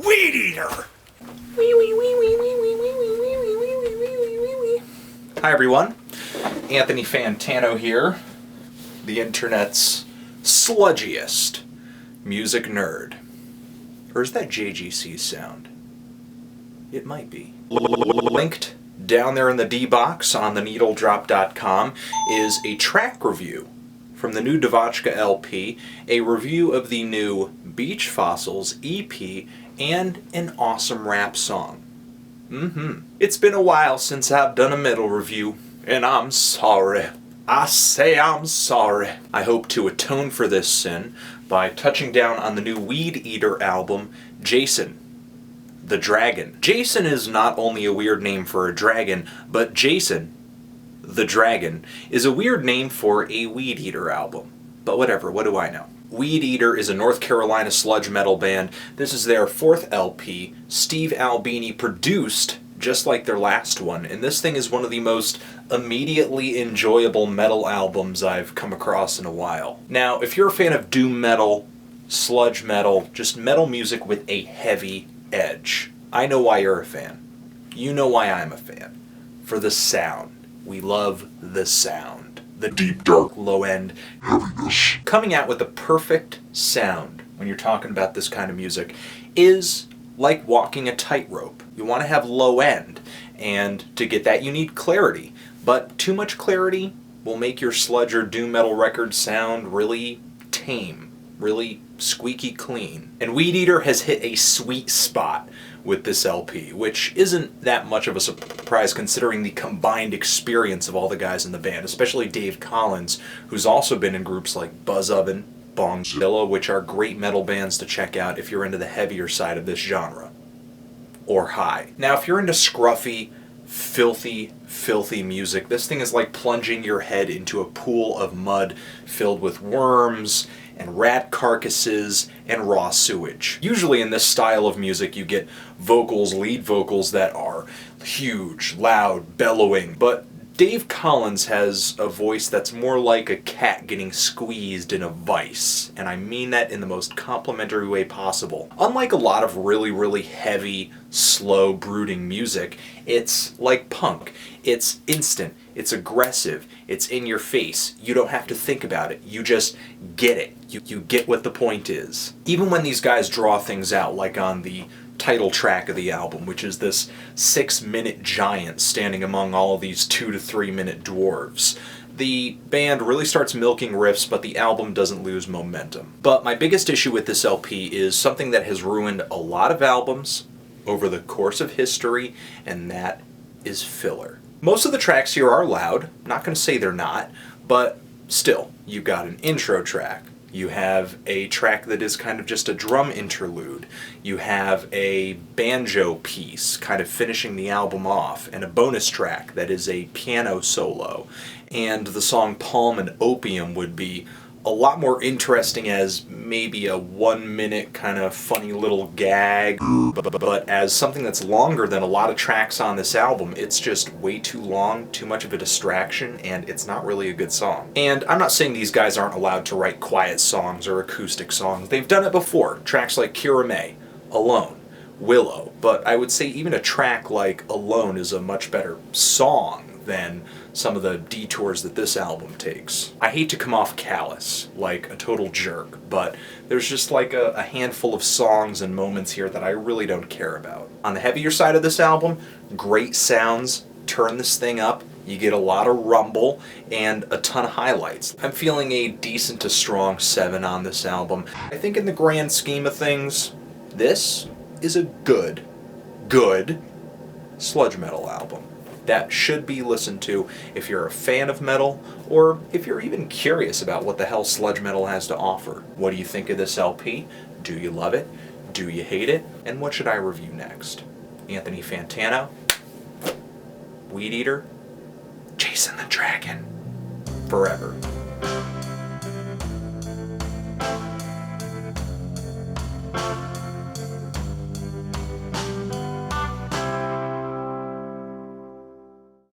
Weedeater! Hi everyone, Anthony Fantano here, the internet's sludgiest music nerd. Or is that JGC sound? It might be. Linked down there in the D-box on theneedledrop.com is a track review from the new Devotchka LP, a review of the new Beach Fossils EP, and an awesome rap song. It's been a while since I've done a metal review, and I'm sorry. I say I'm sorry. I hope to atone for this sin by touching down on the new Weedeater album, Jason the Dragon. Jason is not only a weird name for a dragon, but Jason the Dragon is a weird name for a Weedeater album. But whatever, what do I know? Weedeater is a North Carolina sludge metal band. This is their fourth LP. Steve Albini produced, just like their last one, and this thing is one of the most immediately enjoyable metal albums I've come across in a while. Now, if you're a fan of doom metal, sludge metal, just metal music with a heavy edge, I know why you're a fan. You know why I'm a fan. For the sound. We love the sound. The deep, dark, low-end heaviness. Coming out with the perfect sound when you're talking about this kind of music is like walking a tightrope. You want to have low end, and to get that you need clarity. But too much clarity will make your sludge or doom metal record sound really tame, really squeaky clean. And Weedeater has hit a sweet spot with this LP, which isn't that much of a surprise considering the combined experience of all the guys in the band, especially Dave Collins, who's also been in groups like Buzz Oven, Bongzilla, which are great metal bands to check out if you're into the heavier side of this genre. Or high. Now, if you're into scruffy, filthy music, this thing is like plunging your head into a pool of mud filled with worms and rat carcasses and raw sewage. Usually in this style of music you get vocals, lead vocals that are huge, loud, bellowing, but Dave Collins has a voice that's more like a cat getting squeezed in a vice, and I mean that in the most complimentary way possible. Unlike a lot of really heavy, slow, brooding music, it's like punk. It's instant, it's aggressive, it's in your face. You don't have to think about it, you just get it. You get what the point is. Even when these guys draw things out, like on the title track of the album, which is this 6-minute giant standing among all of these 2 to 3 minute dwarves, the band really starts milking riffs, but the album doesn't lose momentum. But my biggest issue with this LP is something that has ruined a lot of albums over the course of history, and that is filler. Most of the tracks here are loud, not going to say they're not, but still, you've got an intro track. You have a track that is kind of just a drum interlude. You have a banjo piece kind of finishing the album off, and a bonus track that is a piano solo. And the song Palm and Opium would be a lot more interesting as maybe a 1-minute kind of funny little gag, but as something that's longer than a lot of tracks on this album, it's just way too long, too much of a distraction, and it's not really a good song. And I'm not saying these guys aren't allowed to write quiet songs or acoustic songs. They've done it before. Tracks like Kirame, Alone, Willow, but I would say even a track like Alone is a much better song than some of the detours that this album takes. I hate to come off callous, like a total jerk, but there's just like a handful of songs and moments here that I really don't care about. On the heavier side of this album, great sounds, turn this thing up, you get a lot of rumble, and a ton of highlights. I'm feeling a decent to strong 7 on this album. I think in the grand scheme of things, this is a good sludge metal album that should be listened to if you're a fan of metal, or if you're even curious about what the hell sludge metal has to offer. What do you think of this LP? Do you love it? Do you hate it? And what should I review next? Anthony Fantano, Weedeater, Jason the Dragon, forever.